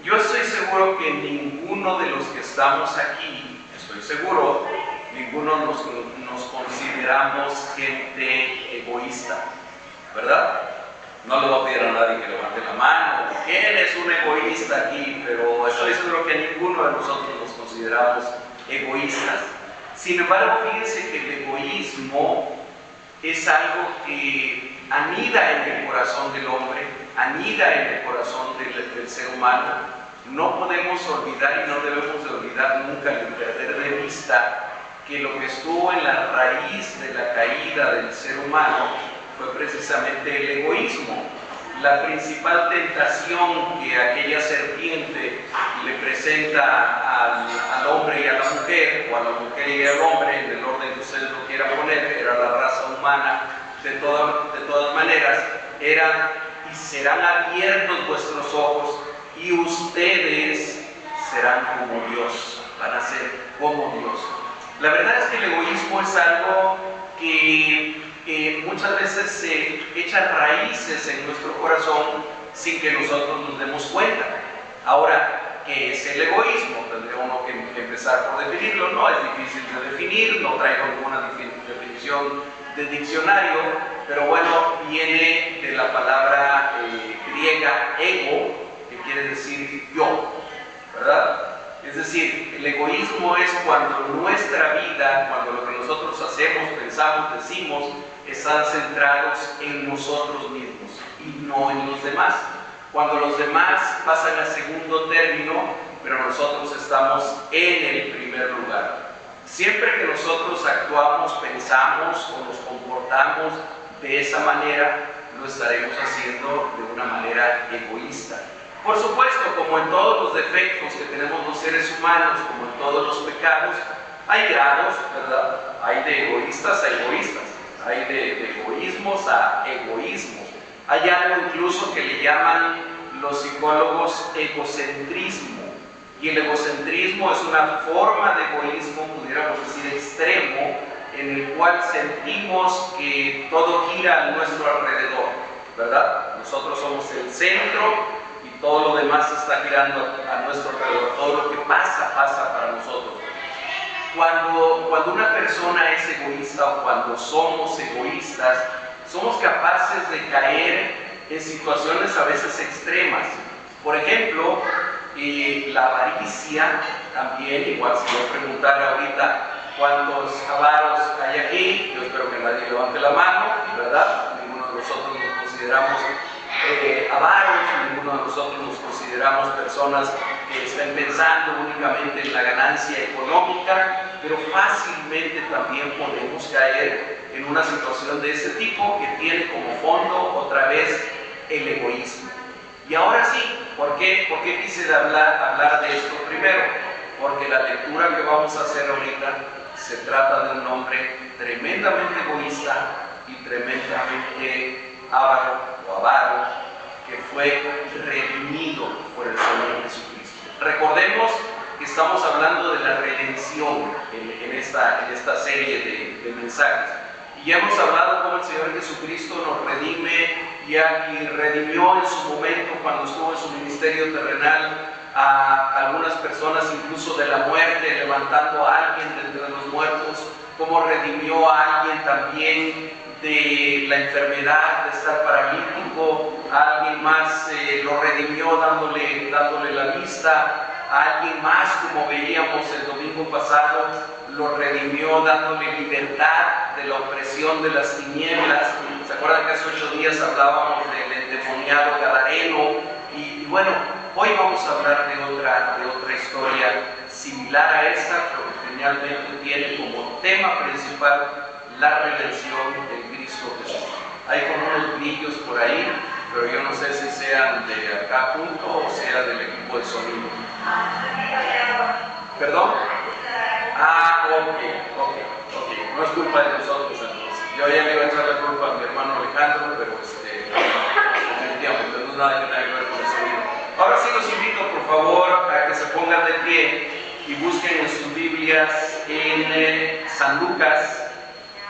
Yo estoy seguro que ninguno de los que estamos aquí, estoy seguro, ninguno nos consideramos gente egoísta, ¿verdad? No le voy a pedir a nadie que levante la mano, ¿quién es un egoísta aquí? Pero estoy seguro que ninguno de nosotros nos consideramos egoístas. Sin embargo, fíjense que el egoísmo es algo que anida en el corazón del hombre, anida en el corazón del ser humano. No podemos olvidar y no debemos de olvidar nunca ni perder de vista que lo que estuvo en la raíz de la caída del ser humano fue precisamente el egoísmo. La principal tentación que aquella serpiente le presenta al hombre y a la mujer, o a la mujer y al hombre, en el orden que ustedes lo quieran poner, era la raza humana, de todas maneras, era: y serán abiertos vuestros ojos, y ustedes serán como Dios, van a ser como Dios. La verdad es que el egoísmo es algo que muchas veces se echa raíces en nuestro corazón sin que nosotros nos demos cuenta. Ahora, ¿qué es el egoísmo? Tendría uno que empezar por definirlo. No es difícil de definir, no traigo ninguna definición de diccionario, pero bueno, viene de la palabra griega ego, que quiere decir yo, ¿verdad? Es decir, el egoísmo es cuando nuestra vida, cuando lo que nosotros hacemos, pensamos, decimos, están centrados en nosotros mismos y no en los demás. Cuando los demás pasan a segundo término, pero nosotros estamos en el primer lugar. Siempre que nosotros actuamos, pensamos o nos comportamos de esa manera, lo estaremos haciendo de una manera egoísta. Por supuesto, como en todos los defectos que tenemos los seres humanos, como en todos los pecados, hay grados, ¿verdad? Hay de egoístas a egoístas, hay de egoísmos a egoísmos. Hay algo incluso que le llaman los psicólogos egocentrismo. Y el egocentrismo es una forma de egoísmo, pudiéramos decir, extremo, en el cual sentimos que todo gira a nuestro alrededor, ¿verdad? Nosotros somos el centro y todo lo demás está girando a nuestro alrededor. Todo lo que pasa, pasa para nosotros. Cuando una persona es egoísta o cuando somos egoístas, somos capaces de caer en situaciones a veces extremas. Por ejemplo, la avaricia también, igual si yo preguntara ahorita cuántos avaros hay aquí, yo espero que nadie levante la mano, ¿verdad? Ninguno de nosotros nos consideramos avaros, ninguno de nosotros nos consideramos personas que estén pensando únicamente en la ganancia económica, pero fácilmente también podemos caer en una situación de ese tipo que tiene como fondo otra vez el egoísmo. Y ahora sí, ¿por qué quise hablar de esto primero? Porque la lectura que vamos a hacer ahorita se trata de un hombre tremendamente egoísta y tremendamente avaro, que fue redimido por el Señor Jesucristo. Recordemos que estamos hablando de la redención en esta serie de mensajes. Y ya hemos hablado cómo el Señor Jesucristo nos redime y redimió en su momento, cuando estuvo en su ministerio terrenal, a algunas personas incluso de la muerte, levantando a alguien de entre los muertos, como redimió a alguien también de la enfermedad, de estar paralítico, a alguien más lo redimió dándole la vista, a alguien más, como veíamos el domingo pasado, lo redimió dándole libertad de la opresión de las tinieblas. ¿Se acuerdan que hace 8 días hablábamos del endemoniado gadareno? Y bueno, hoy vamos a hablar de otra historia similar a esta, pero que finalmente tiene como tema principal la redención de Cristo Jesús. Hay como unos brillos por ahí, pero yo no sé si sean de acá junto o sea del equipo de sonido. ¿Perdón? Ok. No es culpa de nosotros entonces. Yo ya le iba a echar la culpa a mi hermano Alejandro, pero definitivamente no es nada que ver con el sonido. Ahora sí los invito, por favor, a que se pongan de pie y busquen en sus Biblias en San Lucas,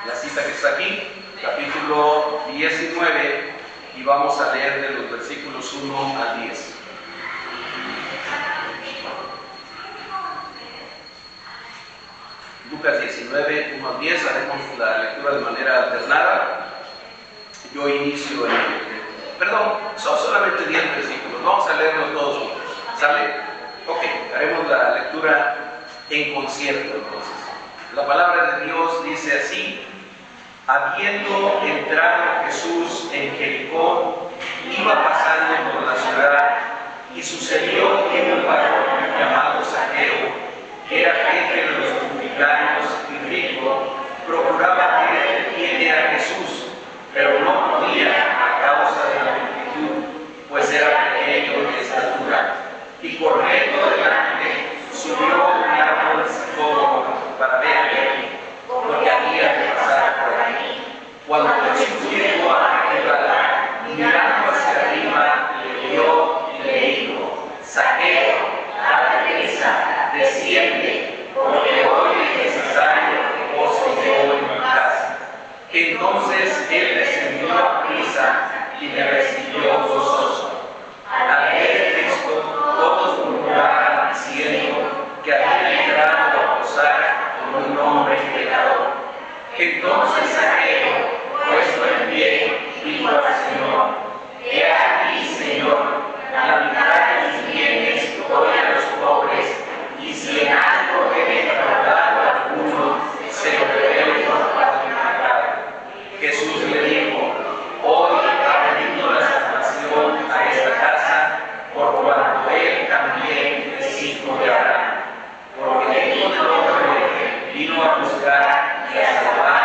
la cita que está aquí, capítulo 19, y vamos a leer de los versículos 1 al 10. 10 haremos la lectura de manera alternada. Yo inicio son solamente 10 versículos, vamos a leerlos todos juntos, ¿sale? Ok, haremos la lectura en concierto entonces. La palabra de Dios dice así: habiendo entrado Jesús en Jericó, iba pasando por la ciudad, y sucedió que un varón llamado Zaqueo, que era jefe de los publicanos y rico, procuraba ver quién era Jesús, pero no podía a causa de la multitud, pues era pequeño de estatura. Y corriendo delante, subió a un árbol para verle, porque había de pasar por ahí. Cuando Jesús llegó a aquel lugar, mirando hacia arriba, le vio y le dijo: Zaqueo, date prisa, desciende, porque hoy es necesario que pose yo en mi casa. Entonces él descendió a prisa y le recibió gozoso. Al ver esto, todos murmuraban diciendo que había entrado a posar con un hombre pecador. Entonces Zaqueo, puesto en pie, dijo al Señor: He aquí, Señor, la mitad de mis bienes doy a los pobres, y si en algo he defraudado a alguno, se lo devuelvo a mi pecado. Jesús le dijo: Hoy ha venido la salvación a esta casa, por cuanto él también es hijo de Abraham. Porque el Hijo del Hombre vino a buscar y a salvar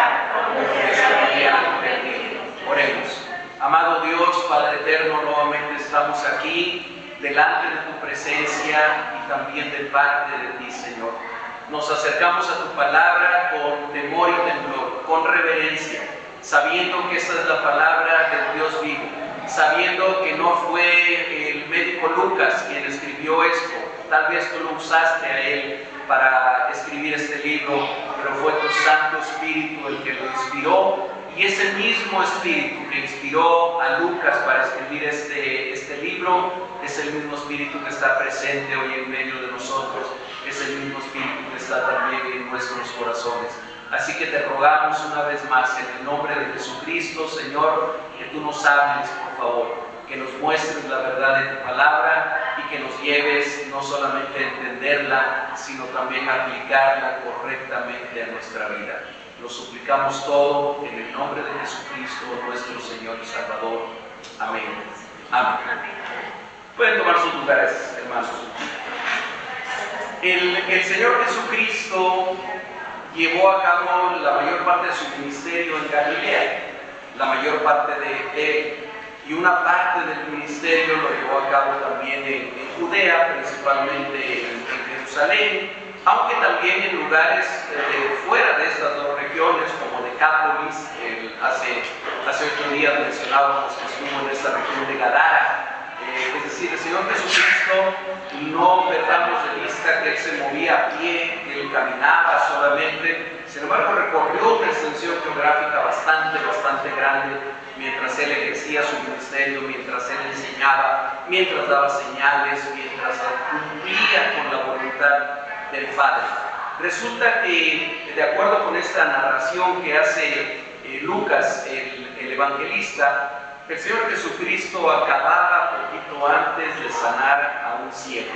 lo que se había perdido. Oremos. Amado Dios, Padre eterno, nuevamente estamos aquí delante de tu presencia y también de parte de ti, Señor. Nos acercamos a tu palabra con temor y temblor, con reverencia, sabiendo que esta es la palabra del Dios vivo, sabiendo que no fue el médico Lucas quien escribió esto, tal vez tú lo usaste a él para escribir este libro, pero fue tu Santo Espíritu el que lo inspiró, y ese mismo Espíritu que inspiró a Lucas para escribir este libro es el mismo Espíritu que está presente hoy en medio de nosotros, es el mismo Espíritu que está también en nuestros corazones. Así que te rogamos una vez más en el nombre de Jesucristo, Señor, que tú nos hables, por favor, que nos muestres la verdad de tu palabra y que nos lleves no solamente a entenderla, sino también a aplicarla correctamente a nuestra vida. Lo suplicamos todo en el nombre de Jesucristo, nuestro Señor y Salvador. Amén. Amén. Pueden tomar sus lugares, hermanos. El Señor Jesucristo llevó a cabo la mayor parte de su ministerio en Galilea, la mayor parte de él, y una parte del ministerio lo llevó a cabo también en Judea, principalmente en Jerusalén, aunque también en lugares fuera de estas dos regiones, como Decápolis. Hace 8 días mencionábamos que estuvo en esta región de Gadara. Es decir, el Señor Jesucristo, no perdamos de vista que Él se movía a pie, que Él caminaba solamente. Sin embargo, recorrió una extensión geográfica bastante grande mientras Él ejercía su ministerio, mientras Él enseñaba, mientras daba señales, mientras cumplía con la voluntad del Padre. Resulta que, de acuerdo con esta narración que hace Lucas, el evangelista, el Señor Jesucristo acababa poquito antes de sanar a un ciego,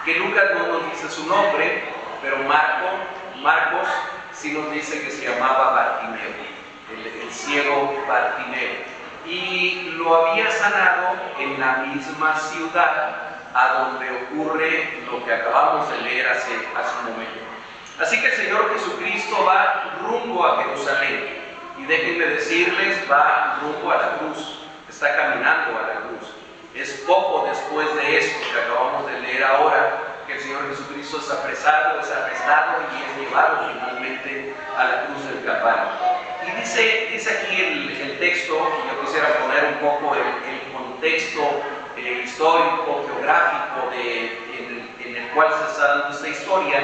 que Lucas no nos dice su nombre, pero Marcos sí nos dice que se llamaba Bartimeo, el ciego Bartimeo, y lo había sanado en la misma ciudad a donde ocurre lo que acabamos de leer hace un momento. Así que el Señor Jesucristo va rumbo a Jerusalén. Y déjenme decirles, va rumbo a la cruz, está caminando a la cruz. Es poco después de esto que acabamos de leer ahora, que el Señor Jesucristo es arrestado y es llevado finalmente a la cruz del Calvario. Y dice aquí el texto, y yo quisiera poner un poco el contexto histórico, geográfico en el cual se está dando esta historia.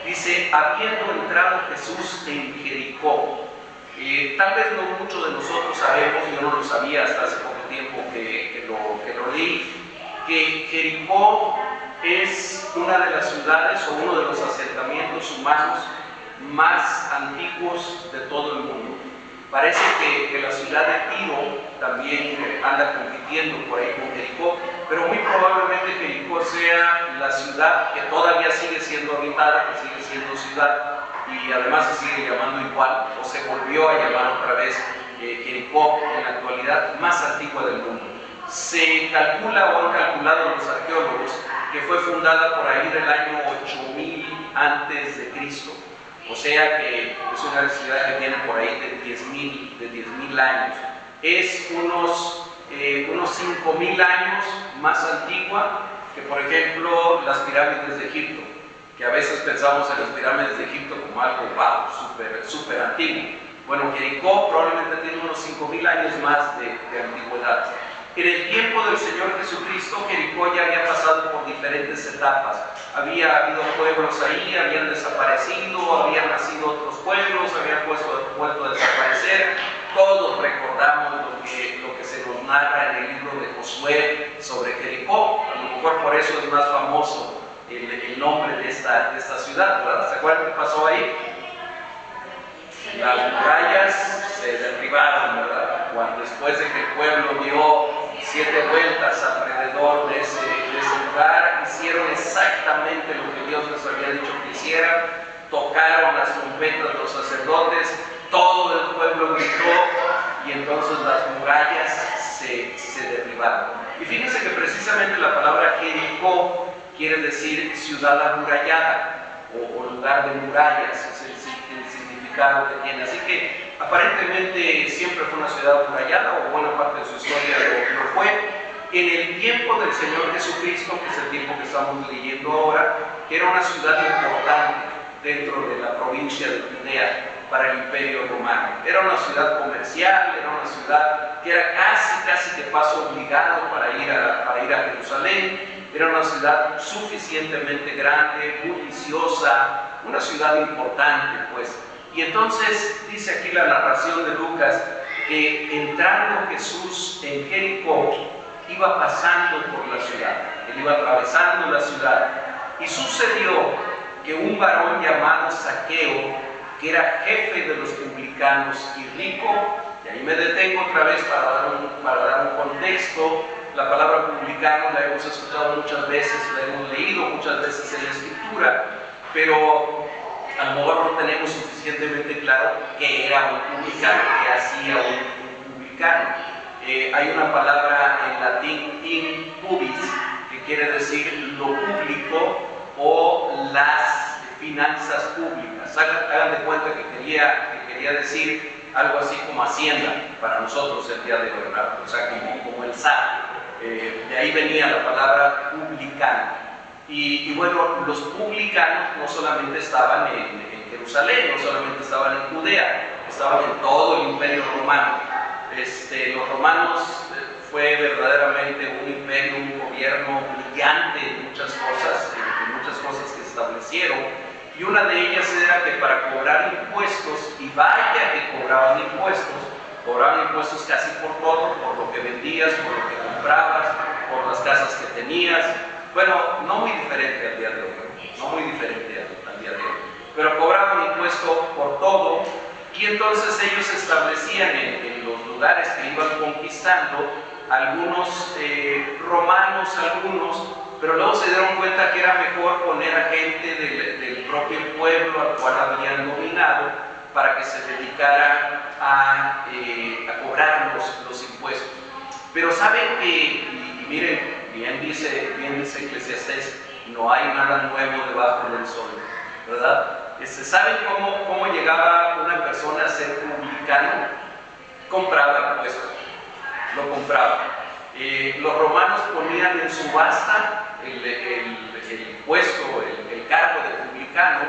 Dice: habiendo entrado Jesús en Jericó. Tal vez no muchos de nosotros sabemos, yo no lo sabía hasta hace poco tiempo que lo leí, que Jericó es una de las ciudades o uno de los asentamientos humanos más antiguos de todo el mundo. Parece que la ciudad de Tiro también anda compitiendo por ahí con Jericó, pero muy probablemente Jericó sea la ciudad que todavía sigue siendo habitada, que sigue siendo ciudad, y además se sigue llamando igual, o se volvió a llamar otra vez Jericó en la actualidad, más antigua del mundo. Se calcula o han calculado los arqueólogos que fue fundada por ahí del año 8000 antes de Cristo. O sea que es una ciudad que tiene por ahí de 10.000 años. Es unos 5.000 años más antigua que, por ejemplo, las pirámides de Egipto, que a veces pensamos en las pirámides de Egipto como algo súper antiguo. Bueno, Jericó probablemente tiene unos 5.000 años más de antigüedad. En el tiempo del Señor Jesucristo, Jericó ya había pasado por diferentes etapas. Había habido pueblos ahí, habían desaparecido, habían nacido otros pueblos, habían vuelto a desaparecer. Todos recordamos lo que se nos narra en el libro de Josué sobre Jericó. A lo mejor por eso es más famoso el nombre de esta ciudad, ¿verdad? ¿Se acuerdan qué pasó ahí? Las murallas se derribaron, ¿verdad? Después de que el pueblo dio 7 vueltas alrededor de ese lugar, hicieron exactamente lo que Dios les había dicho que hicieran, tocaron las trompetas los sacerdotes, todo el pueblo gritó y entonces las murallas se derribaron. Y fíjense que precisamente la palabra Jericó quiere decir ciudad amurallada o lugar de murallas, es el significado que tiene. Así que aparentemente siempre fue una ciudad amurallada, o buena parte de su historia lo fue. En el tiempo del Señor Jesucristo, que es el tiempo que estamos leyendo ahora, que era una ciudad importante dentro de la provincia de Judea para el Imperio Romano. Era una ciudad comercial, era una ciudad que era casi que paso obligado para ir a Jerusalén. Era una ciudad suficientemente grande, bulliciosa, una ciudad importante, pues. Y entonces dice aquí la narración de Lucas que entrando Jesús en Jericó, iba pasando por la ciudad, él iba atravesando la ciudad, y sucedió que un varón llamado Zaqueo, que era jefe de los publicanos y rico, y ahí me detengo otra vez para dar un contexto. La palabra publicano la hemos escuchado muchas veces, la hemos leído muchas veces en la Escritura, pero a lo mejor no tenemos suficientemente claro qué era un publicano, qué hacía un publicano. Hay una palabra en latín, in pubis, que quiere decir lo público o las finanzas públicas. Hagan de cuenta que quería decir algo así como hacienda para nosotros el día de hoy, ¿verdad? O sea, como el SAT. De ahí venía la palabra publicano. Y bueno, los publicanos no solamente estaban en Jerusalén, no solamente estaban en Judea, estaban en todo el Imperio Romano. Los romanos fue verdaderamente un imperio, un gobierno brillante en muchas cosas que establecieron, y una de ellas era que para cobrar impuestos, y vaya que cobraban impuestos casi por todo, por lo que vendías, por lo que comprabas, por las casas que tenías. Bueno, no muy diferente al día de hoy, pero cobraban impuesto por todo. Y entonces ellos establecían en los lugares que iban conquistando algunos romanos, pero luego se dieron cuenta que era mejor poner a gente del propio pueblo al cual habían dominado para que se dedicara a cobrar los impuestos. Pero saben que, y miren, bien dice Eclesiastés, no hay nada nuevo debajo del sol, ¿verdad? ¿Saben cómo llegaba una persona a ser publicano? Compraba impuestos, lo compraba. Los romanos ponían en subasta el puesto, el cargo de publicano,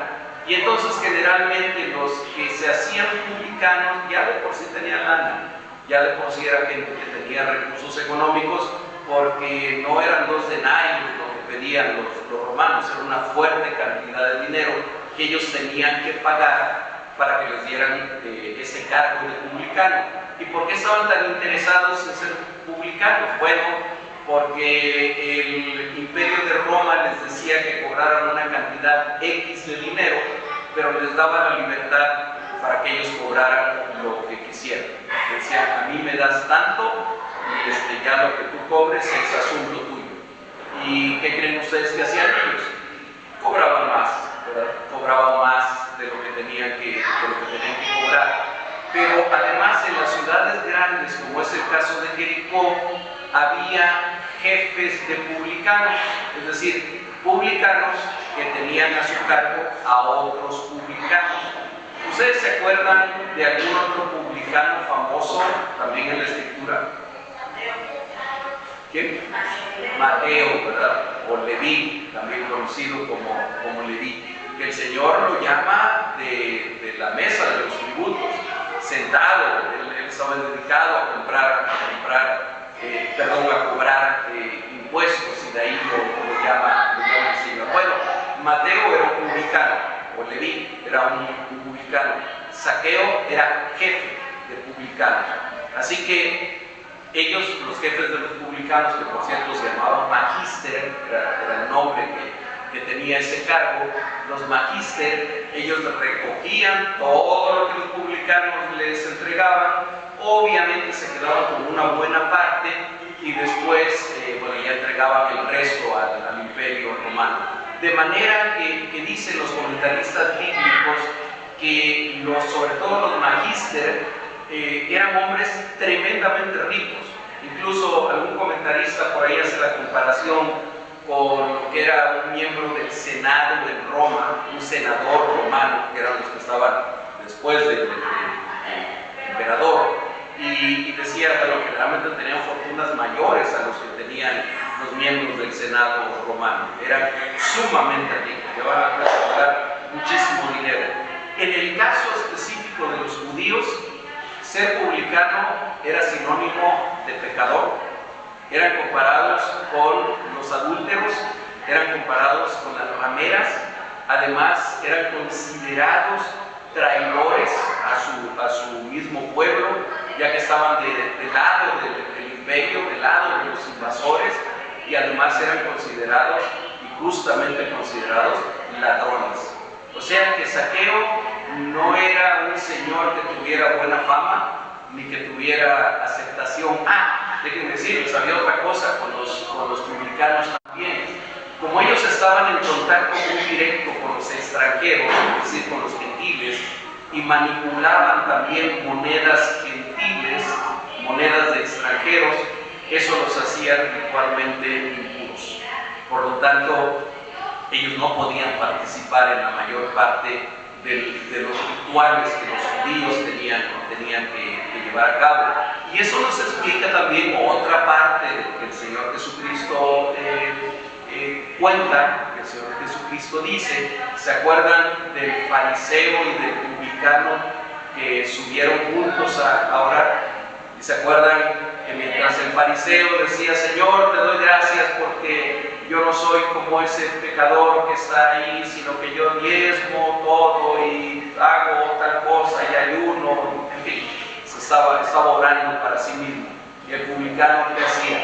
y entonces generalmente los que se hacían publicanos ya de por sí tenían lana, ya de por sí era gente que tenía recursos económicos, porque no eran 2 denarios lo que pedían los romanos, era una fuerte cantidad de dinero que ellos tenían que pagar para que les dieran ese cargo de publicano. ¿Y por qué estaban tan interesados en ser publicanos? Bueno, porque el imperio de Roma les decía que cobraran una cantidad X de dinero pero les daba la libertad para que ellos cobraran lo que quisieran. Decían, a mí me das tanto, y ya lo que tú cobres es asunto tuyo. ¿Y qué creen ustedes que hacían ellos? Cobraban más, ¿verdad? Cobraban más de lo que tenían que cobrar. Pero además en las ciudades grandes, como es el caso de Jericó, había jefes de publicanos, es decir, publicanos que tenían a su cargo a otros publicanos. ¿Ustedes se acuerdan de algún otro publicano famoso también en la Escritura? ¿Quién? Mateo, ¿verdad? O Leví, también conocido como Leví, que el Señor lo llama de la mesa de los tributos, sentado. Él estaba dedicado a cobrar impuestos, y de ahí lo llama el Señor. Bueno, Mateo era un publicano, o Leví era un publicano. Zaqueo era jefe de publicanos. Así que ellos, los jefes de los publicanos, que por cierto se llamaban magíster, era el nombre que tenía ese cargo, los magíster, ellos recogían todo lo que los publicanos les entregaban, obviamente se quedaban con una buena parte, y después ya entregaban el resto al imperio romano. De manera que dicen los comentaristas bíblicos que sobre todo los magíster eran hombres tremendamente ricos. Incluso algún comentarista por ahí hace la comparación con lo que era un miembro del Senado en Roma, un senador romano, que eran los que estaban después del emperador, y decía que generalmente tenían fortunas mayores a los que tenían los miembros del Senado romano. Eran sumamente ricos, llevaban a gastar muchísimo dinero. En el caso específico de los judíos, ser publicano era sinónimo de pecador. Eran comparados con los adúlteros, eran comparados con las rameras, además eran considerados traidores a su mismo pueblo, ya que estaban del lado del imperio, del lado de los invasores, y además eran considerados, y justamente considerados, ladrones. O sea que Zaqueo no era un señor que tuviera buena fama, ni que tuviera aceptación. Déjenme decirles, había otra cosa con los publicanos también. Como ellos estaban en contacto muy directo con los extranjeros, es decir, con los gentiles, y manipulaban también monedas gentiles, monedas de extranjeros, eso los hacía ritualmente impuros. Por lo tanto, ellos no podían participar en la mayor parte de los rituales que los judíos tenían que llevar a cabo. Y eso nos explica también otra parte que el Señor Jesucristo cuenta, que el Señor Jesucristo dice. ¿Se acuerdan del fariseo y del publicano que subieron juntos a orar? ¿Y se acuerdan que mientras el fariseo decía, Señor, te doy gracias porque yo no soy como ese pecador que está ahí, sino que yo diezmo todo y hago tal cosa y ayuno, en fin, estaba orando para sí mismo? Y el publicano, ¿qué hacía?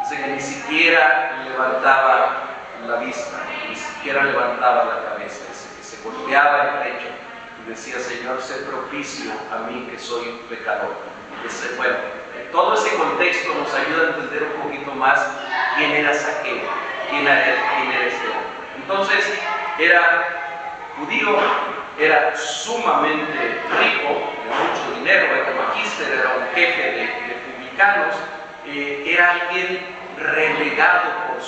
Dice que ni siquiera levantaba la vista, ni siquiera levantaba la cabeza, dice que se golpeaba el pecho y decía, Señor, sé propicio a mí que soy un pecador. Bueno, todo ese contexto nos ayuda a entender un poquito más quién era Zaqueo, quién era este hombre. Entonces, era judío, era sumamente rico, de mucho dinero, era magíster, era un jefe de publicanos, era alguien relegado por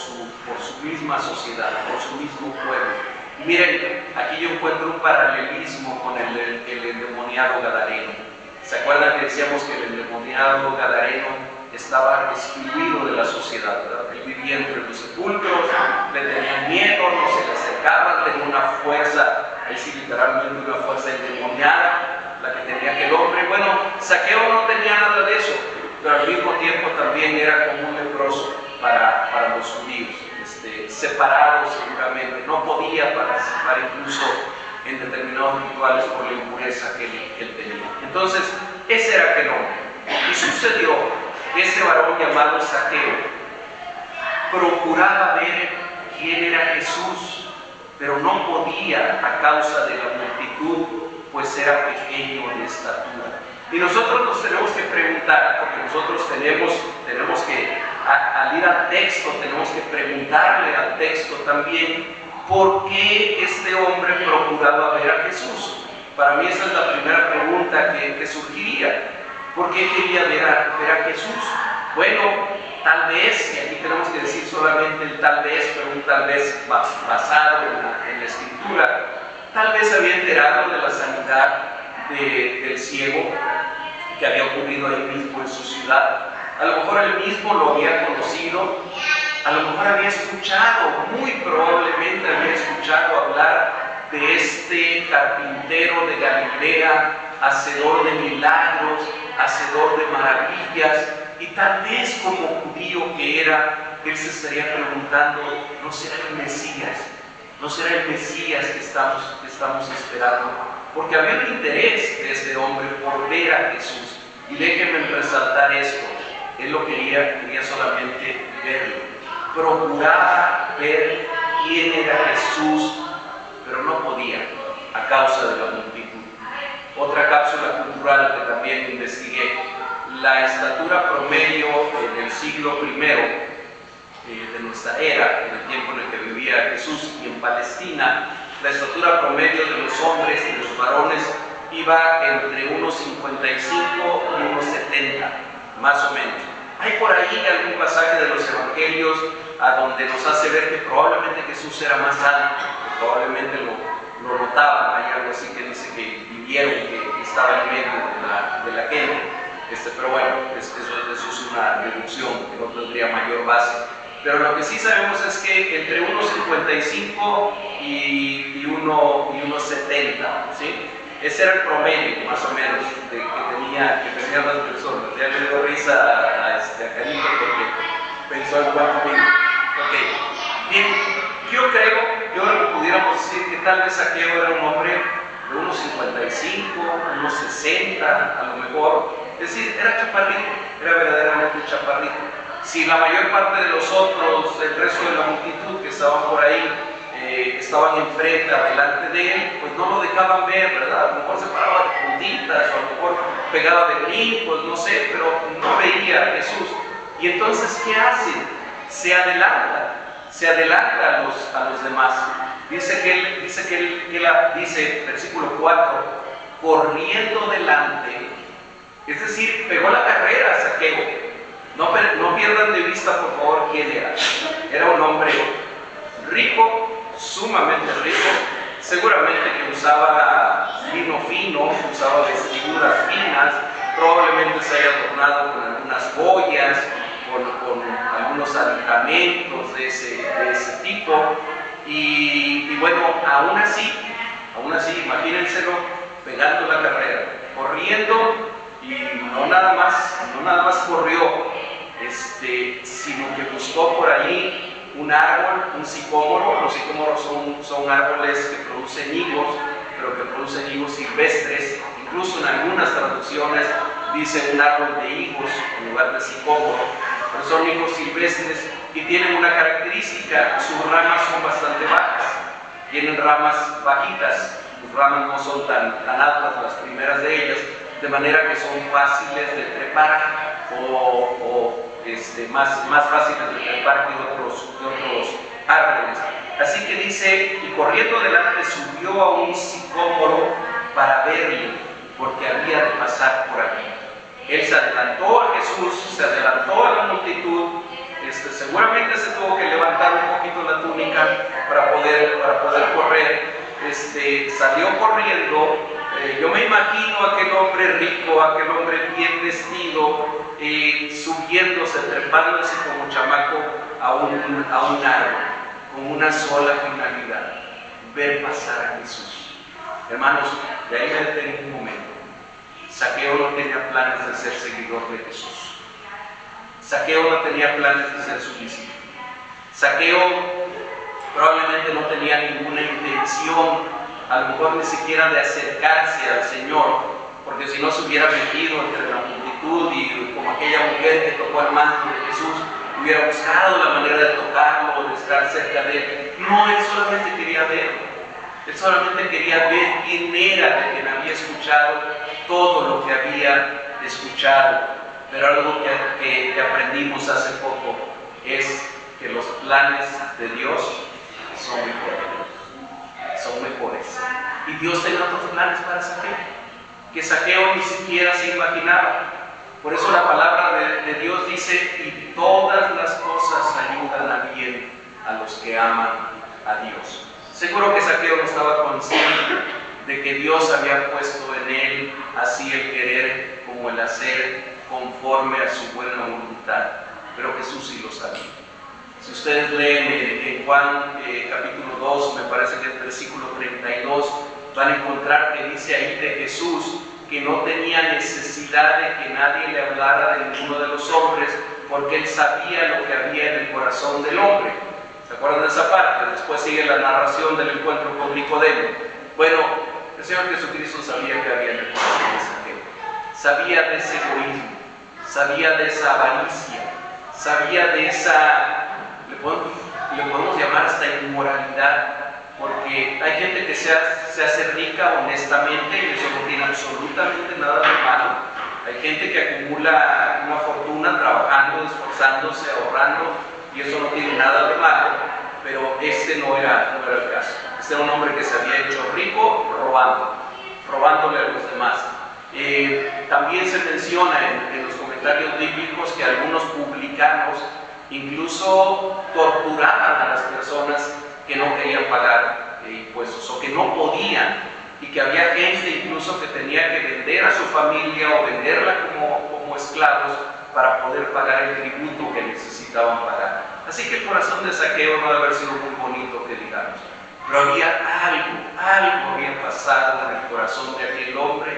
su misma sociedad, por su mismo pueblo. Y miren, aquí yo encuentro un paralelismo con el endemoniado gadareno. ¿Se acuerdan que decíamos que el endemoniado gadareno estaba excluido de la sociedad, ¿verdad? Él vivía entre los sepulcros, le tenían miedo, no se le acercaban, tenía una fuerza, ahí sí literalmente una fuerza endemoniada, la que tenía aquel hombre. Bueno, Zaqueo no tenía nada de eso, pero al mismo tiempo también era como un leproso para los judíos, separado seguramente, no podía participar incluso en determinados rituales por la impureza que él tenía. Entonces, ese era aquel hombre. Y sucedió que ese varón llamado Zaqueo procuraba ver quién era Jesús, pero no podía a causa de la multitud, pues era pequeño de estatura. Y nosotros nos tenemos que preguntar, porque nosotros tenemos que, al ir al texto, tenemos que preguntarle al texto también, ¿por qué este hombre procuraba ver a Jesús? Para mí esa es la primera pregunta que surgiría. ¿Por qué quería ver a Jesús? Bueno, tal vez, y aquí tenemos que decir solamente el tal vez, pero un tal vez basado en la Escritura, tal vez había enterado de la sanidad del ciego que había ocurrido ahí mismo en su ciudad. A lo mejor él mismo lo había conocido, a lo mejor había escuchado, muy probablemente había escuchado hablar de este carpintero de Galilea, hacedor de milagros, hacedor de maravillas, y tal vez como judío que era, él se estaría preguntando, ¿no será el Mesías? ¿No será el Mesías que estamos esperando? Porque había un interés de este hombre por ver a Jesús. Y déjenme resaltar esto, él lo quería solamente verlo. Procuraba ver quién era Jesús, pero no podía a causa de la multitud. Otra cápsula cultural que también investigué, la estatura promedio en el siglo I de nuestra era, en el tiempo en el que vivía Jesús, y en Palestina, la estatura promedio de los hombres y de los varones iba entre unos 55 y unos 70, más o menos. Hay por ahí algún pasaje de los evangelios a donde nos hace ver que probablemente Jesús era más alto, que probablemente lo notaban. Hay algo así que dice que vivieron, que estaba en medio de la gente. Pero bueno, eso es una deducción que no tendría mayor base. Pero lo que sí sabemos es que entre 1,55 y 1,70, ¿sí? Ese era el promedio, más o menos, que tenían las personas. Ya le dio risa a Carito porque pensó en cuánto mismo. Ok, bien, yo creo que pudiéramos decir que tal vez Saqueo era un hombre de 1,55, 1,60 a lo mejor. Es decir, era chaparrito, era verdaderamente chaparrito. Si la mayor parte de los otros, el resto de la multitud que estaban por ahí, estaban enfrente, adelante de él, pues no lo dejaban ver, ¿verdad? A lo mejor se paraba de puntitas, o a lo mejor pegaba de brincos, no sé, pero no veía a Jesús. Y entonces, ¿qué hace? Se adelanta a los demás. Dice, versículo 4, corriendo delante, es decir, pegó la carrera a Saqueo. No pierdan de vista, por favor, quién era. Era un hombre rico, sumamente rico, seguramente que usaba lino fino, usaba vestiduras finas, probablemente se haya adornado con algunas joyas, con algunos aditamentos de ese tipo. Y bueno, aún así, imagínenselo pegando la carrera, corriendo, y no nada más corrió, sino que buscó por ahí un árbol, un sicómoro. Los sicómoros son árboles que producen higos, pero que producen higos silvestres. Incluso en algunas traducciones dice un árbol de higos en lugar de sicómoro, pero son higos silvestres y tienen una característica: sus ramas son bastante bajas, tienen ramas bajitas, sus ramas no son tan altas, las primeras de ellas, de manera que son fáciles de trepar más fáciles de trepar que otros árboles. Así que dice, y corriendo adelante subió a un sicómoro para verle, porque había de pasar por aquí. Él se adelantó a Jesús, se adelantó a la multitud, seguramente se tuvo que levantar un poquito la túnica para poder correr. Salió corriendo. Yo me imagino a aquel hombre rico, a aquel hombre bien vestido, subiéndose, trepándose como chamaco a un árbol, con una sola finalidad: ver pasar a Jesús. Hermanos, de ahí me detengo un momento. Saqueo no tenía planes de ser seguidor de Jesús. Saqueo no tenía planes de ser su discípulo. Saqueo probablemente no tenía ninguna intención, a lo mejor ni siquiera de acercarse al Señor, porque si no se hubiera metido entre la multitud y como aquella mujer que tocó el manto de Jesús, hubiera buscado la manera de tocarlo o de estar cerca de él. No, él solamente quería quería verlo. Él solamente quería ver quién era de quien había escuchado todo lo que había escuchado. Pero algo que aprendimos hace poco es que los planes de Dios son mejores. Son mejores. Y Dios tenía otros planes para Zaqueo, que Zaqueo ni siquiera se imaginaba. Por eso la palabra de Dios dice: y todas las cosas ayudan a bien a los que aman a Dios. Seguro que Zaqueo no estaba consciente de que Dios había puesto en él así el querer como el hacer conforme a su buena voluntad, pero Jesús sí lo sabía. Si ustedes leen en Juan capítulo 2, me parece que es versículo 32, van a encontrar que dice ahí de Jesús que no tenía necesidad de que nadie le hablara de ninguno de los hombres, porque él sabía lo que había en el corazón del hombre. ¿Se acuerdan de esa parte? Después sigue la narración del encuentro con Nicodemo. Bueno, el Señor Jesucristo sabía que había en el corazón de Zaqueo. Sabía de ese egoísmo, sabía de esa avaricia, sabía de esa, le podemos llamar hasta inmoralidad, porque hay gente que se hace rica honestamente y eso no tiene absolutamente nada de malo. Hay gente que acumula una fortuna trabajando, esforzándose, ahorrando, y eso no tiene nada de malo, pero este no era el caso. Este era un hombre que se había hecho rico robándole a los demás. También se menciona en los comentarios bíblicos que algunos publicanos incluso torturaban a las personas que no querían pagar impuestos o que no podían, y que había gente incluso que tenía que vender a su familia o venderla como esclavos para poder pagar el tributo que necesitaban pagar. Así que el corazón de Zaqueo no debe haber sido muy bonito, que digamos, pero había algo había pasado en el corazón de aquel hombre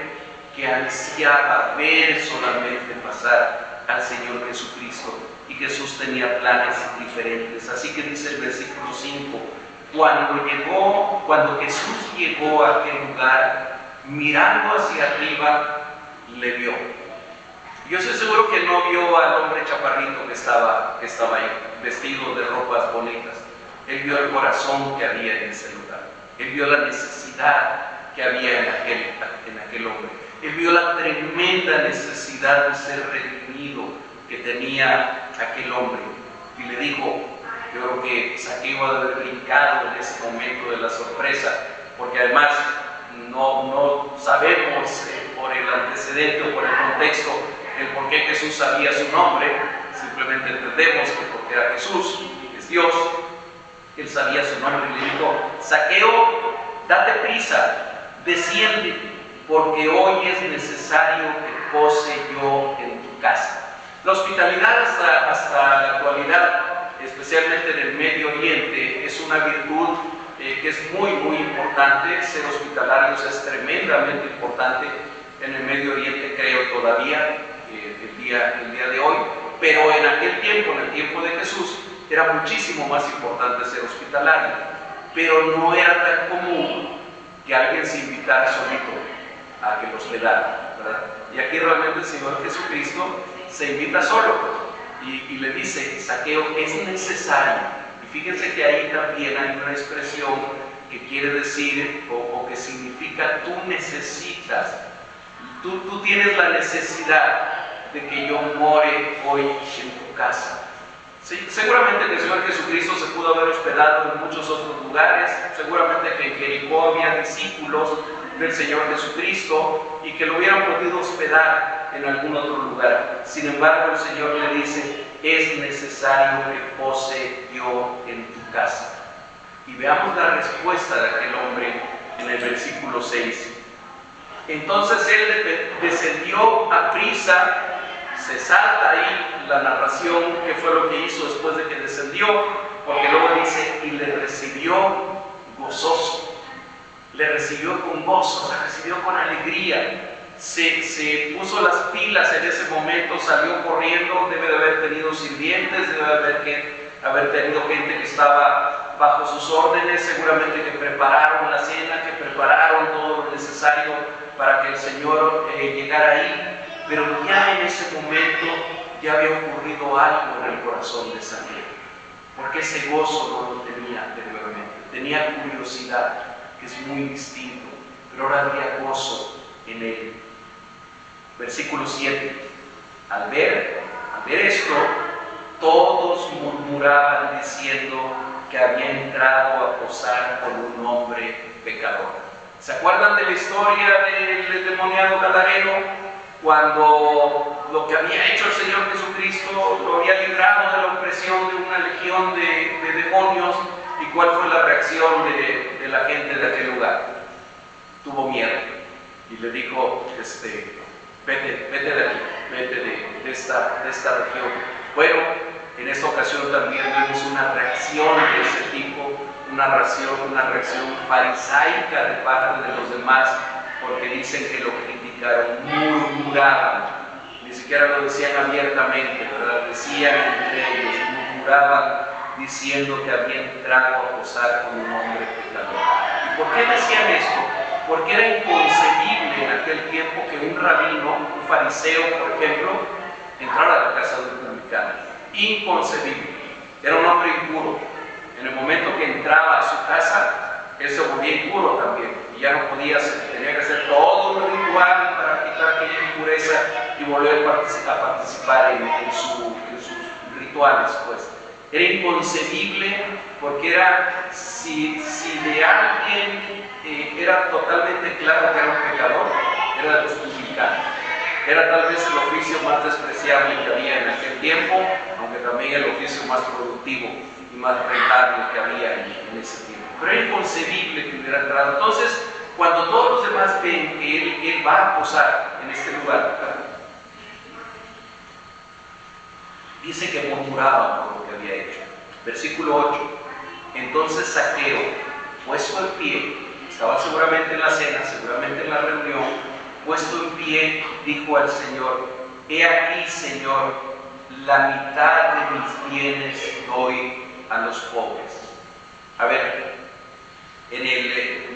que ansiaba ver solamente pasar al Señor Jesucristo, y Jesús tenía planes diferentes. Así que dice el versículo 5: cuando Jesús llegó a aquel lugar, mirando hacia arriba, le vio. Yo estoy seguro que no vio al hombre chaparrito que estaba ahí, vestido de ropas bonitas. Él vio el corazón que había en ese lugar. Él vio la necesidad que había en aquel hombre. Él vio la tremenda necesidad de ser redimido que tenía aquel hombre. Y le dijo, yo creo que Zaqueo ha de haber brincado en ese momento de la sorpresa, porque además no sabemos por el antecedente o por el contexto el por qué Jesús sabía su nombre. Simplemente entendemos que porque era Jesús, es Dios, él sabía su nombre, y le dijo: Zaqueo, date prisa, desciende, porque hoy es necesario que pose yo en tu casa. La hospitalidad hasta la actualidad, especialmente en el Medio Oriente, es una virtud que es muy importante. Ser hospitalarios es tremendamente importante en el Medio Oriente, creo todavía, el día de hoy. Pero en aquel tiempo, en el tiempo de Jesús, era muchísimo más importante ser hospitalario. Pero no era tan común que alguien se invitara solito a que lo hospedara, ¿verdad? Y aquí realmente el Señor Jesucristo se invita solo y le dice: Zaqueo, es necesario. Y fíjense que ahí también hay una expresión que quiere decir o que significa tú necesitas, tú tienes la necesidad de que yo more hoy en tu casa. Sí, seguramente que el Señor Jesucristo se pudo haber hospedado en muchos otros lugares, seguramente que en Jericó había discípulos del Señor Jesucristo y que lo hubieran podido hospedar en algún otro lugar. Sin embargo, el Señor le dice: es necesario que pose yo en tu casa. Y veamos la respuesta de aquel hombre en el versículo 6. Entonces él descendió a prisa. Se salta ahí la narración, qué fue lo que hizo después de que descendió, porque luego dice: y le recibió gozoso. Le recibió con gozo, le recibió con alegría. Se puso las pilas en ese momento, salió corriendo. Debe de haber tenido sirvientes, debe de haber tenido gente que estaba bajo sus órdenes, seguramente que prepararon la cena, que prepararon todo lo necesario para que el Señor llegara ahí. Pero ya en ese momento ya había ocurrido algo en el corazón de Zaqueo, porque ese gozo no lo tenía anteriormente. tenía curiosidad, que es muy distinto, pero ahora había gozo en él. Versículo 7. Al ver esto, todos murmuraban diciendo que había entrado a posar con un hombre pecador. ¿Se acuerdan de la historia del endemoniado gadareno? Cuando lo que había hecho el Señor Jesucristo lo había librado de la opresión de una legión de demonios. ¿Y cuál fue la reacción de la gente de aquel lugar? Tuvo miedo y le dijo, vete de aquí, vete de esta región. Bueno, en esta ocasión también vimos una reacción de ese tipo, una reacción farisaica de parte de los demás, porque dicen que lo criticaron, murmuraban, ni siquiera lo decían abiertamente, ¿verdad? Decían entre ellos, murmuraban, diciendo que había entrado a posar con un hombre pecador. ¿Y por qué decían esto? Porque era inconcebible en aquel tiempo que un rabino, un fariseo, por ejemplo, entrara a la casa de un publicano. Inconcebible. Era un hombre impuro. En el momento que entraba a su casa, él se volvía impuro también. Y ya no podía hacer, tenía que hacer todo un ritual para quitar aquella impureza y volver a participar en sus rituales, pues. Era inconcebible porque era, si de alguien era totalmente claro que era un pecador, era de los publicanos. Era tal vez el oficio más despreciable que había en aquel tiempo, aunque también el oficio más productivo y más rentable que había en ese tiempo. Pero era inconcebible que hubiera entrado. Entonces, cuando todos los demás ven que él va a posar en este lugar, dice que murmuraba por lo que había hecho. Versículo 8. Entonces Zaqueo, puesto en pie, estaba seguramente en la cena, seguramente en la reunión, puesto en pie, dijo al Señor: he aquí, Señor, la mitad de mis bienes doy a los pobres. A ver,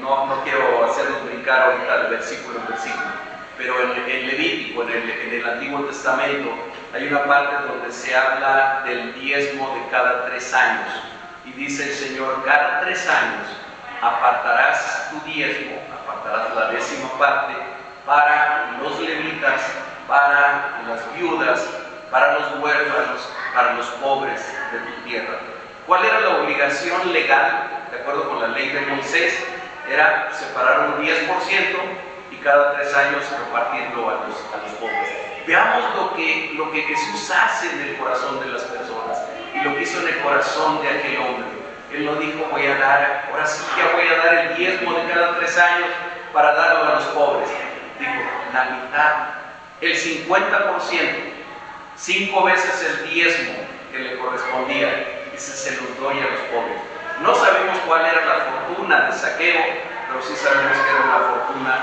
no quiero hacerlos brincar ahorita de versículo en versículo, pero en Levítico, en el Antiguo Testamento, hay una parte donde se habla del diezmo de cada 3 años. Y dice el Señor: cada 3 años apartarás tu diezmo, apartarás la 10ª parte para los levitas, para las viudas, para los huérfanos, para los pobres de tu tierra. ¿Cuál era la obligación legal? De acuerdo con la ley de Moisés, era separar un 10% y cada 3 años repartirlo a los pobres. Veamos lo que Jesús hace en el corazón de las personas y lo que hizo en el corazón de aquel hombre. Él no dijo: voy a dar, ahora sí ya voy a dar el diezmo de cada 3 años para darlo a los pobres. Dijo: la mitad, el 50%, 5 veces el diezmo que le correspondía. Dice: se los doy a los pobres. No sabemos cuál era la fortuna de Zaqueo, pero sí sabemos que era una fortuna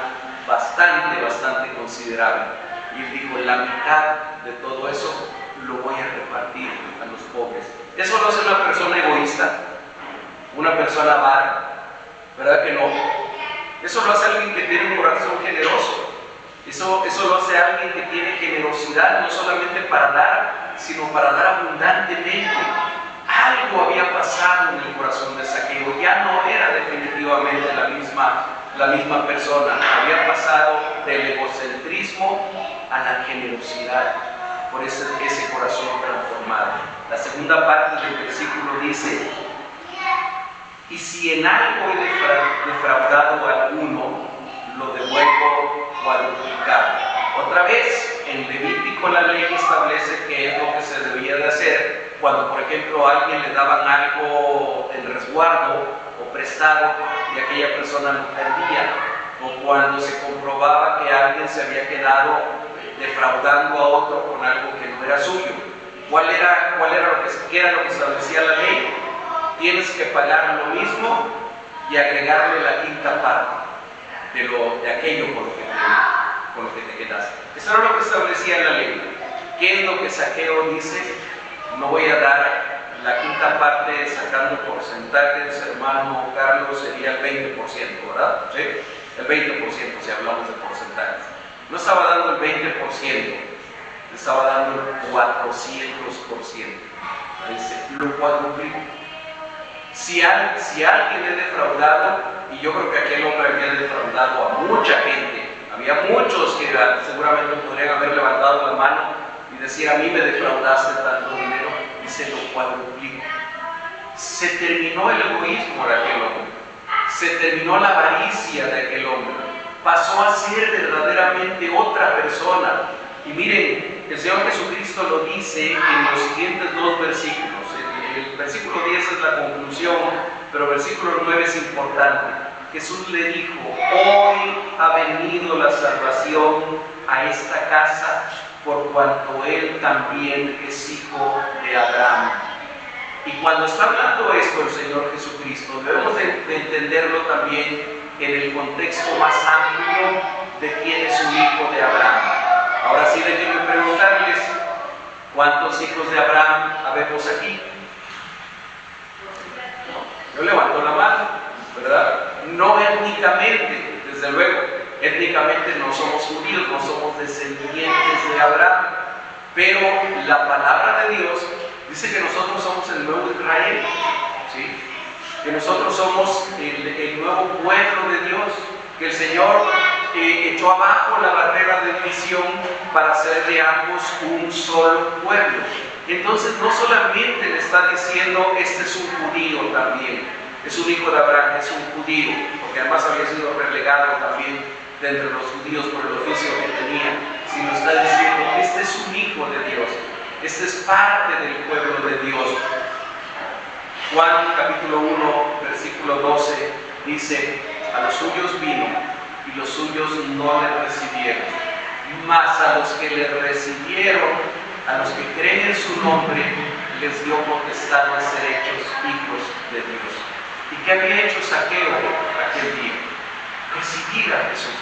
bastante considerable. Y él dijo: la mitad de todo eso lo voy a repartir a los pobres. Eso lo hace una persona egoísta, una persona avara, ¿verdad que no? Eso lo hace alguien que tiene un corazón generoso. Eso lo hace alguien que tiene generosidad, no solamente para dar, sino para dar abundantemente. Algo había pasado en el corazón de Zaqueo, ya no era definitivamente la misma persona. Había pasado del egocentrismo a la generosidad por ese corazón transformado. La segunda parte del versículo dice: y si en algo he defraudado a alguno, lo devuelvo cuadruplicado. Otra vez, en Levítico la ley establece qué es lo que se debía de hacer cuando, por ejemplo, a alguien le daban algo en resguardo o prestado y aquella persona lo perdía, o cuando se comprobaba que alguien se había quedado defraudando a otro con algo que no era suyo. ¿Qué era lo que establecía la ley? Tienes que pagar lo mismo y agregarle la 5ª parte de aquello con lo que te quedaste. Eso era lo que establecía la ley. ¿Qué es lo que Zaqueo dice? No voy a dar la 5ª parte sacando porcentajes, hermano Carlos, sería el 20%, ¿verdad? ¿Sí? El 20% si hablamos de porcentajes. No estaba dando el 20%, estaba dando el 400%. Dice: lo cuadruplico. Si alguien he defraudado, y yo creo que aquel hombre había defraudado a mucha gente, había muchos que seguramente podrían haber levantado la mano y decir, a mí me defraudaste tanto dinero, y se lo cuadruplico. Se terminó el egoísmo de aquel hombre, se terminó la avaricia de aquel hombre, pasó a ser verdaderamente otra persona. Y miren, el Señor Jesucristo lo dice en los siguientes dos versículos. El versículo 10 es la conclusión, pero el versículo 9 es importante. Jesús le dijo, hoy ha venido la salvación a esta casa, por cuanto él también es hijo de Abraham. Y cuando está hablando esto el Señor Jesucristo, debemos de entenderlo también en el contexto más amplio de quién es un hijo de Abraham. Ahora sí, déjenme preguntarles, ¿cuántos hijos de Abraham habemos aquí? Yo levanto la mano, ¿verdad? No étnicamente, desde luego. Étnicamente no somos judíos, no somos descendientes de Abraham. Pero la palabra de Dios dice que nosotros somos el nuevo Israel, ¿sí? Que nosotros somos el nuevo pueblo de Dios, que el Señor echó abajo la barrera de división para hacer de ambos un solo pueblo. Entonces no solamente le está diciendo, este es un judío también, es un hijo de Abraham, es un judío, porque además había sido relegado también de entre los judíos por el oficio que tenía, sino está diciendo, este es un hijo de Dios, este es parte del pueblo de Dios. Juan capítulo 1, versículo 12 dice, a los suyos vino y los suyos no le recibieron, mas a los que le recibieron, a los que creen en su nombre, les dio potestad de ser hechos hijos de Dios. ¿Y qué había hecho Zaqueo aquel día? Recibir a Jesús,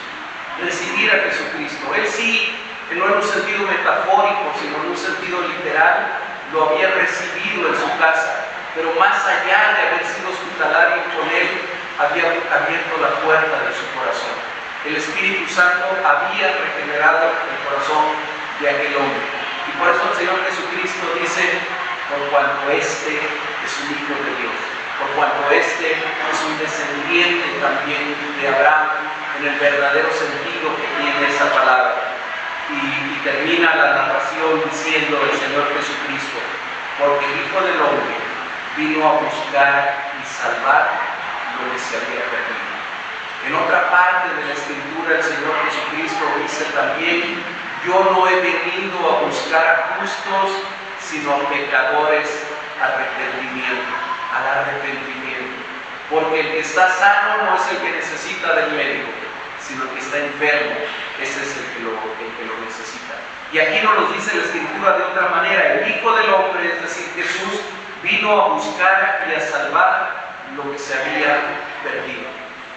recibir a Jesucristo. Él sí, no en un sentido metafórico, sino en un sentido literal, lo había recibido en su casa, pero más allá de haber sido hospitalario con él, había abierto la puerta de su corazón. El Espíritu Santo había regenerado el corazón de aquel hombre. Y por eso el Señor Jesucristo dice, por cuanto este es un hijo de Dios, por cuanto este es un descendiente también de Abraham, en el verdadero sentido que tiene esa palabra. Y termina la narración diciendo el Señor Jesucristo, porque el Hijo del Hombre vino a buscar y salvar lo que se había perdido. En otra parte de la Escritura el Señor Jesucristo dice también, yo no he venido a buscar a justos, sino a pecadores al arrepentimiento. Porque el que está sano no es el que necesita del médico, sino el que está enfermo, ese es el que lo necesita. Y aquí nos lo dice la Escritura de otra manera, el Hijo del Hombre, es decir, Jesús, vino a buscar y a salvar lo que se había perdido.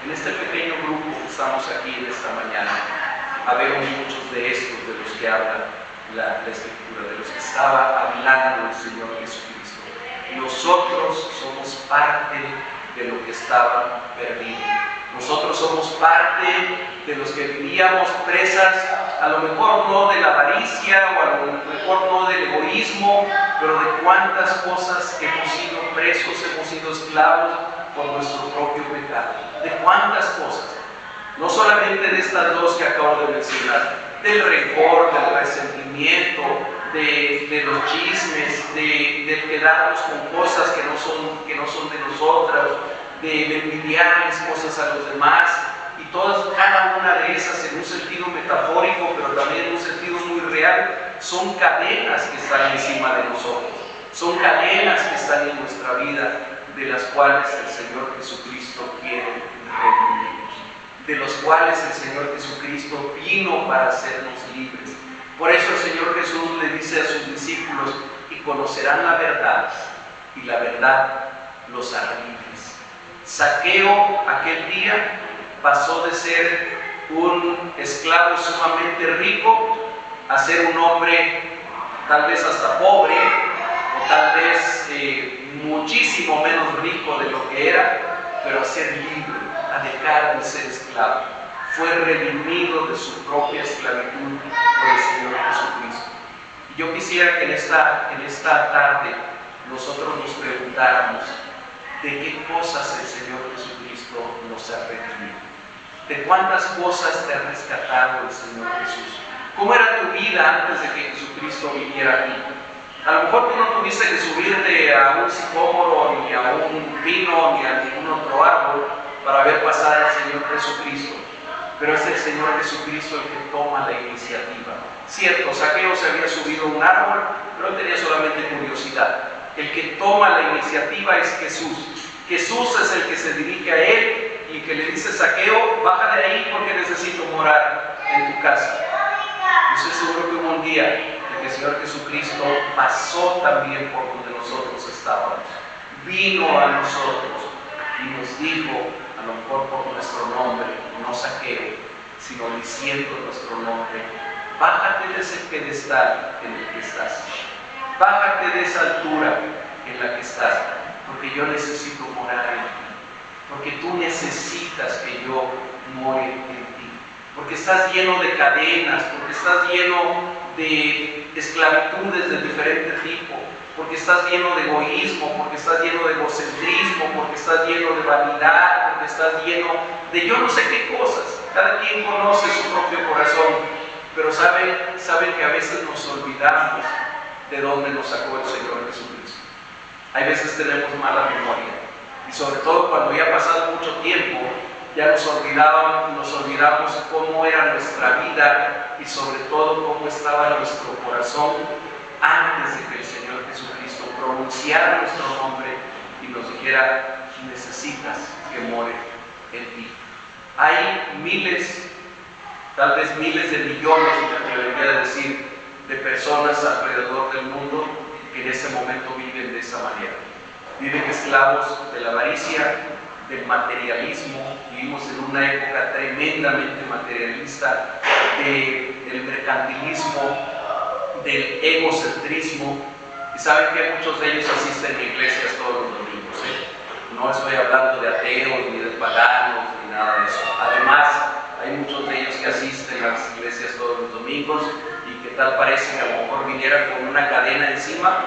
En este pequeño grupo que estamos aquí en esta mañana, habemos muchos de estos de los que habla la Escritura, de los que estaba hablando el Señor Jesucristo. Nosotros somos parte de lo que estaba perdido. Nosotros somos parte de los que vivíamos presas, a lo mejor no de la avaricia o a lo mejor no del egoísmo, pero de cuántas cosas hemos sido presos, hemos sido esclavos por nuestro propio pecado. De cuántas cosas. No solamente de estas dos que acabo de mencionar, del rencor, del resentimiento, de los chismes, de quedarnos con cosas que no son de nosotras, de envidiarles cosas a los demás, y cada una de esas en un sentido metafórico, pero también en un sentido muy real, son cadenas que están encima de nosotros, son cadenas que están en nuestra vida, de las cuales el Señor Jesucristo quiere redimirnos, de los cuales el Señor Jesucristo vino para hacernos libres. Por eso el Señor Jesús le dice a sus discípulos, y conocerán la verdad, y la verdad los hará libres. Zaqueo aquel día pasó de ser un esclavo sumamente rico a ser un hombre tal vez hasta pobre, o tal vez muchísimo menos rico de lo que era, pero a ser libre, a dejar de ser esclavo. Fue redimido de su propia esclavitud por el Señor Jesucristo. Y yo quisiera que en esta tarde nosotros nos preguntáramos, de qué cosas el Señor Jesucristo nos ha redimido. De cuántas cosas te ha rescatado el Señor Jesús. ¿Cómo era tu vida antes de que Jesucristo viniera aquí? A lo mejor tú no tuviste que subirte a un sicómoro, ni a un pino, ni a ningún otro árbol para ver pasar al Señor Jesucristo. Pero es el Señor Jesucristo el que toma la iniciativa. Cierto, Zaqueo se había subido a un árbol, pero él tenía solamente curiosidad. El que toma la iniciativa es Jesús. Jesús es el que se dirige a él y que le dice: Zaqueo, baja de ahí porque necesito morar en tu casa. Yo estoy seguro que hubo un día en que el Señor Jesucristo pasó también por donde nosotros estábamos. Vino a nosotros y nos dijo, a lo mejor por nuestro nombre, no Zaqueo, sino diciendo nuestro nombre: bájate de ese pedestal en el que estás. Bájate de esa altura en la que estás, porque yo necesito morar en ti. Porque tú necesitas que yo more en ti. Porque estás lleno de cadenas, porque estás lleno de esclavitudes de diferente tipo, porque estás lleno de egoísmo, porque estás lleno de egocentrismo, porque estás lleno de vanidad, porque estás lleno de yo no sé qué cosas. Cada quien conoce su propio corazón, pero saben que a veces nos olvidamos de dónde nos sacó el Señor Jesucristo. Hay veces tenemos mala memoria, y sobre todo cuando ya ha pasado mucho tiempo, ya nos olvidamos cómo era nuestra vida y sobre todo cómo estaba nuestro corazón antes de que el Señor Jesucristo pronunciara nuestro nombre y nos dijera: necesitas que more en ti. Hay miles, tal vez miles de millones, me atrevería a decir, de personas alrededor del mundo que en ese momento viven de esa manera. Viven esclavos de la avaricia, del materialismo. Vivimos en una época tremendamente materialista, del mercantilismo, del egocentrismo. Y saben que muchos de ellos asisten a iglesias todos los domingos. No estoy hablando de ateos, ni de paganos, ni nada de eso. Además, hay muchos de ellos que asisten a las iglesias todos los domingos y que tal parece que a lo mejor vinieran con una cadena encima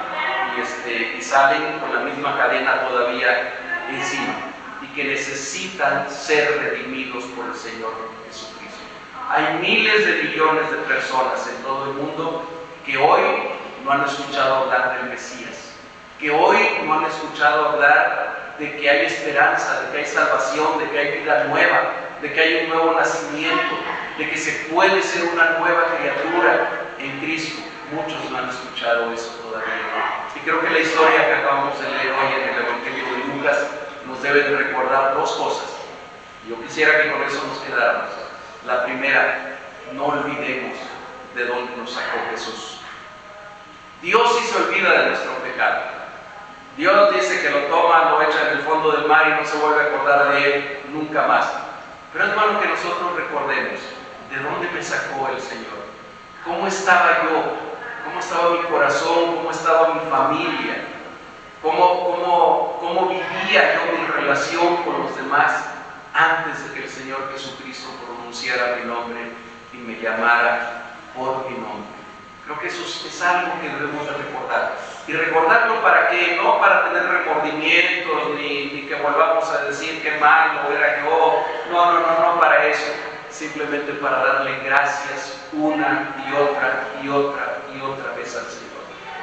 y salen con la misma cadena todavía encima, y que necesitan ser redimidos por el Señor Jesucristo. Hay miles de millones de personas en todo el mundo que hoy no han escuchado hablar del Mesías, que hoy no han escuchado hablar de que hay esperanza, de que hay salvación, de que hay vida nueva, de que hay un nuevo nacimiento, de que se puede ser una nueva criatura en Cristo. Muchos no han escuchado eso todavía. Y creo que la historia que acabamos de leer hoy en el Evangelio de Lucas nos debe de recordar dos cosas. Yo quisiera que con eso nos quedáramos. La primera, no olvidemos de dónde nos sacó Jesús. Dios sí se olvida de nuestro pecado. Dios dice que lo toma, lo echa en el fondo del mar y no se vuelve a acordar de él nunca más. Pero es bueno que nosotros recordemos de dónde me sacó el Señor. ¿Cómo estaba yo? ¿Cómo estaba mi corazón? ¿Cómo estaba mi familia? ¿Cómo vivía yo mi relación con los demás antes de que el Señor Jesucristo pronunciara mi nombre y me llamara por mi nombre? Creo que eso es algo que debemos de recordar. Y recordarlo para qué, no para tener remordimientos, ni que volvamos a decir qué malo era yo. No para eso. Simplemente para darle gracias una y otra vez al Señor.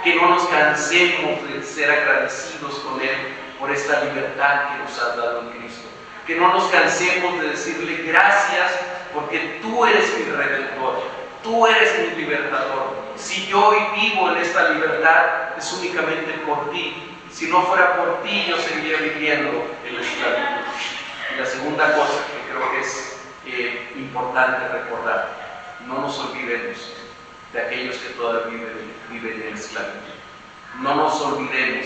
Que no nos cansemos de ser agradecidos con Él por esta libertad que nos ha dado en Cristo. Que no nos cansemos de decirle gracias porque tú eres mi Redentor, tú eres mi libertador. Si yo hoy vivo en esta libertad es únicamente por ti. Si no fuera por ti yo seguiría viviendo en la esclavitud. Y la segunda cosa que creo que es importante recordar: no nos olvidemos de aquellos que todavía viven en esclavitud. No nos olvidemos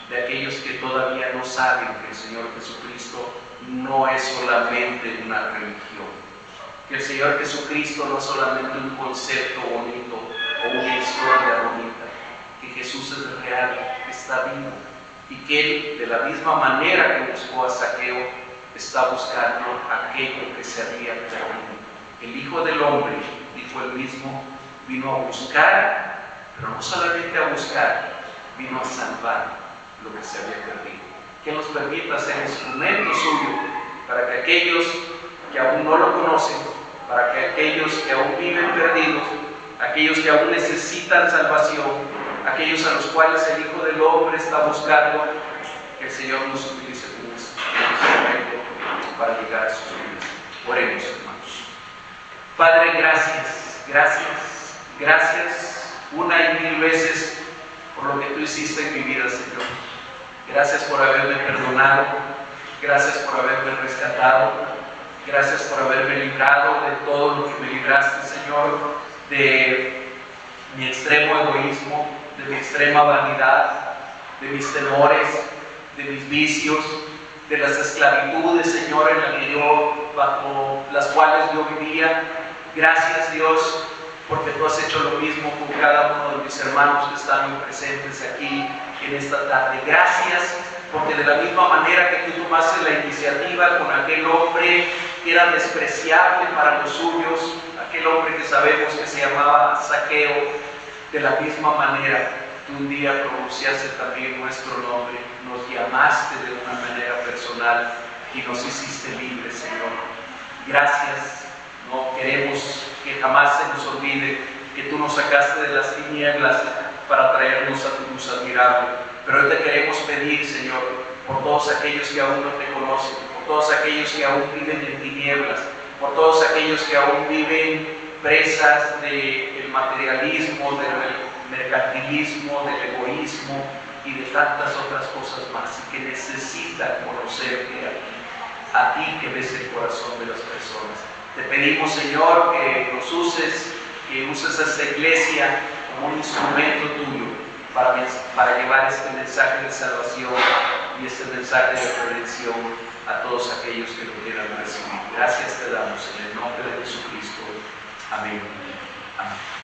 de aquellos que todavía no saben que el Señor Jesucristo no es solamente una religión, que el Señor Jesucristo no es solamente un concepto bonito o una historia bonita, que Jesús es real, que está vivo, y que Él, de la misma manera que buscó a Zaqueo, está buscando aquello que se había perdido. El Hijo del Hombre, dijo él mismo, vino a buscar, pero no solamente a buscar, vino a salvar lo que se había perdido. que nos permita ser instrumento suyo para que aquellos que aún no lo conocen, para que aquellos que aún viven perdidos, aquellos que aún necesitan salvación, aquellos a los cuales el Hijo del Hombre está buscando, que el Señor nos utilice como instrumento para llegar a sus vidas. Oremos, hermanos. Padre, gracias una y mil veces por lo que tú hiciste en mi vida, Señor. Gracias por haberme perdonado, gracias por haberme rescatado, gracias por haberme librado de todo lo que me libraste, Señor, de mi extremo egoísmo, de mi extrema vanidad, de mis temores, de mis vicios, de las esclavitudes, Señor, bajo las cuales yo vivía. Gracias, Dios, porque tú has hecho lo mismo con cada uno de mis hermanos que están presentes aquí en esta tarde. Gracias, porque de la misma manera que tú tomaste la iniciativa con aquel hombre que era despreciable para los suyos, aquel hombre que sabemos que se llamaba Zaqueo, de la misma manera tú un día pronunciaste también nuestro nombre, nos llamaste de una manera personal y nos hiciste libres, Señor. Gracias. No queremos que jamás se nos olvide que tú nos sacaste de las tinieblas para traernos a tu luz admirable. Pero hoy te queremos pedir, Señor, por todos aquellos que aún no te conocen, por todos aquellos que aún viven en tinieblas, por todos aquellos que aún viven presas del materialismo, del mercantilismo, del egoísmo y de tantas otras cosas más, y que necesitan conocerte a ti que ves el corazón de las personas. Te pedimos, Señor, que nos uses, que uses a esta iglesia como un instrumento tuyo para llevar este mensaje de salvación y este mensaje de redención a todos aquellos que lo quieran recibir. Gracias te damos en el nombre de Jesucristo. Amén. Amén.